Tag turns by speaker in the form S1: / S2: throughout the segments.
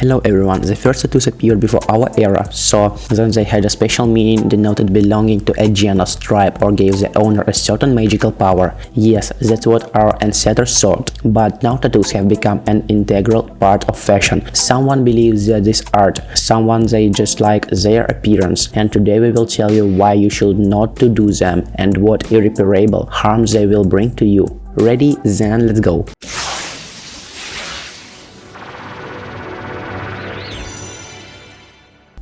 S1: Hello everyone, the first tattoos appeared before our era, so then they had a special meaning, denoted belonging to a genus, tribe, or gave the owner a certain magical power. Yes, that's what our ancestors thought, but now tattoos have become an integral part of fashion. Someone believes that this art, someone they just like their appearance, and today we will tell you why you should not to do them and what irreparable harm they will bring to you. Ready? Then let's go.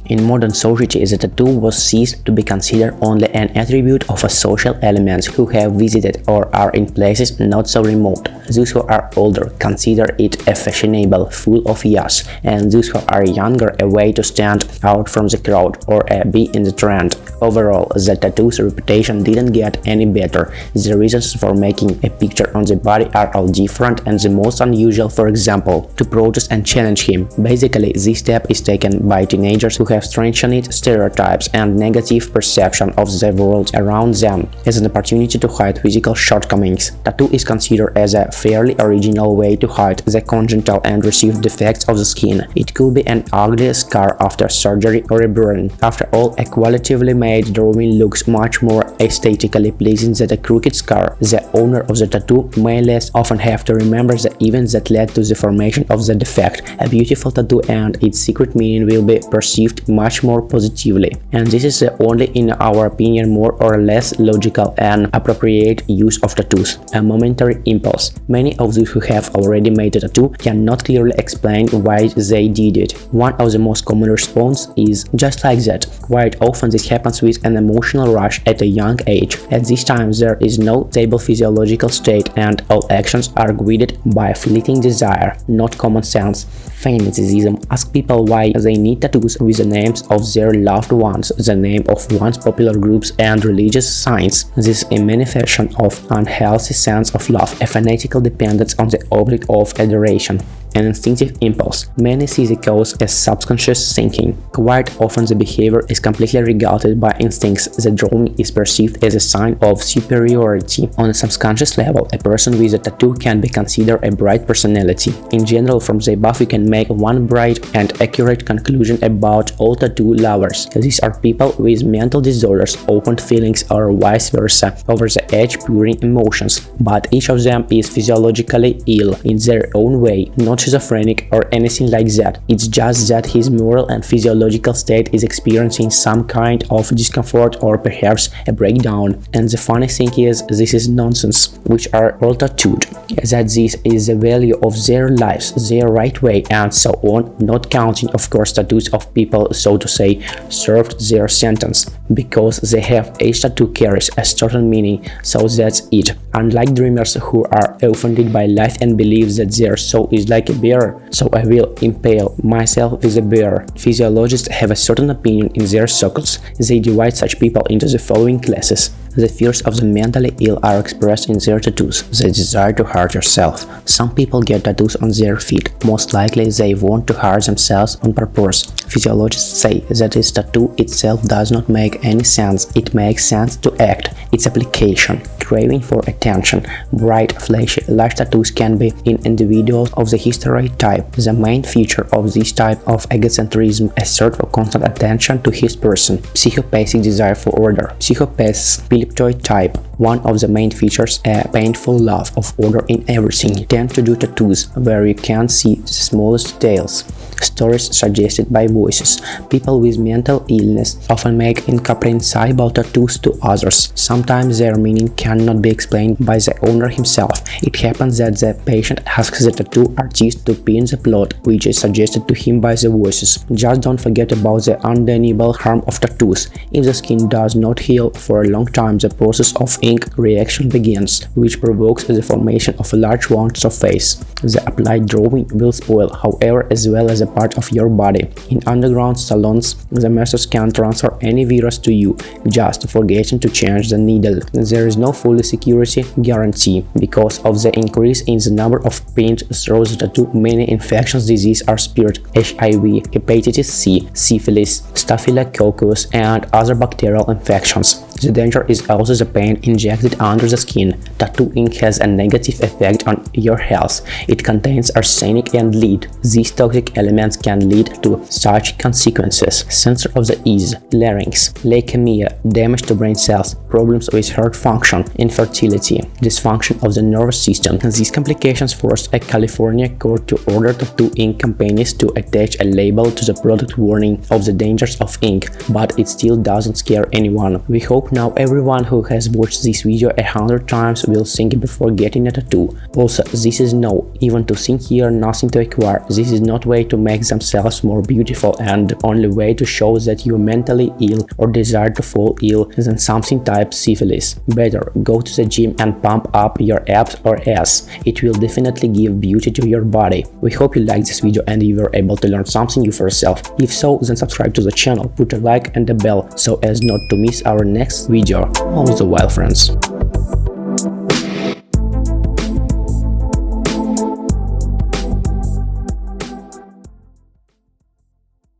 S1: In modern society, the tattoo was ceased to be considered only an attribute of a social elements who have visited or are in places not so remote. Those who are older consider it a fashionable, full of yes, and those who are younger a way to stand out from the crowd or be in the trend. Overall, the tattoo's reputation didn't get any better. The reasons for making a picture on the body are all different and the most unusual, for example, to protest and challenge him. Basically, this step is taken by teenagers who have strengthened stereotypes and negative perception of the world around them as an opportunity to hide physical shortcomings. Tattoo is considered as a fairly original way to hide the congenital and received defects of the skin. It could be an ugly scar after surgery or a burn. After all, a qualitatively made drawing looks much more aesthetically pleasing than a crooked scar. The owner of the tattoo may less often have to remember the events that led to the formation of the defect. A beautiful tattoo and its secret meaning will be perceived much more positively, and this is the only, in our opinion, more or less logical and appropriate use of tattoos, a momentary impulse. Many of those who have already made a tattoo cannot clearly explain why they did it. One of the most common responses is just like that. Quite often this happens with an emotional rush at a young age. At this time there is no stable physiological state and all actions are guided by fleeting desire, not common sense. Fanaticism. Ask people why they need tattoos with the names of their loved ones, the name of one's popular groups and religious signs. This is a manifestation of unhealthy sense of love, a fanatical dependence on the object of adoration, an instinctive impulse. Many see the cause as subconscious thinking. Quite often the behavior is completely regulated by instincts. The drawing is perceived as a sign of superiority. On a subconscious level, a person with a tattoo can be considered a bright personality. In general, from the above we can make one bright and accurate conclusion about all tattoo lovers. These are people with mental disorders, opened feelings, or vice versa, over the edge puring emotions. But each of them is physiologically ill in their own way, not schizophrenic or anything like that. It's just that his moral and physiological state is experiencing some kind of discomfort or perhaps a breakdown. And the funny thing is, this is nonsense, which are all tattooed, that this is the value of their lives, their right way, and so on, not counting of course tattoos of people, so to say, served their sentence, because they have each tattoo carries a certain meaning, so that's it. Unlike dreamers who are offended by life and believe that their soul is like a bear, so I will impale myself with a bear. Physiologists have a certain opinion in their circles. They divide such people into the following classes. The fears of the mentally ill are expressed in their tattoos, the desire to hurt yourself. Some people get tattoos on their feet. Most likely they want to hurt themselves on purpose. Physiologists say that this tattoo itself does not make any sense. It makes sense to act. Its application. Craving for attention. Bright, flashy, large tattoos can be in individuals of the hysteroid type. The main feature of this type of egocentrism is search for constant attention to his person. Psychopathic desire for order. Psychopaths elliptoid type. One of the main features, a painful love of order in everything. Tend to do tattoos where you can't see the smallest details. Stories suggested by voices. People with mental illness often make incomprehensible tattoos to others. Sometimes their meaning cannot be explained by the owner himself. It happens that the patient asks the tattoo artist to pin the plot, which is suggested to him by the voices. Just don't forget about the undeniable harm of tattoos. If the skin does not heal for a long time, the process of ink reaction begins, which provokes the formation of a large wound surface. The applied drawing will spoil, however, as well as a part of your body. In underground salons, the masters can transfer any virus to you, just forgetting to change the needle. There is no full security guarantee. Because of the increase in the number of paint through the tattoo, many infectious diseases are spread. HIV, hepatitis C, syphilis, staphylococcus, and other bacterial infections. The danger is also the pain injected under the skin. Tattoo ink has a negative effect on your health. It contains arsenic and lead. These toxic elements can lead to such consequences: center of the ears, larynx, leukemia, damage to brain cells, problems with heart function, infertility, dysfunction of the nervous system. These complications forced a California court to order tattoo ink companies to attach a label to the product warning of the dangers of ink, but it still doesn't scare anyone. We hope now everyone who has watched this video 100 times will think before getting a tattoo. Also, this is no, even to think here, nothing to acquire. This is not way to make themselves more beautiful and only way to show that you're mentally ill or desire to fall ill than something type syphilis. Better go to the gym and pump up your abs or ass. It will definitely give beauty to your body. We hope you liked this video and you were able to learn something new for yourself. If so, then subscribe to the channel, put a like and a bell so as not to miss our next video. All the while, friends.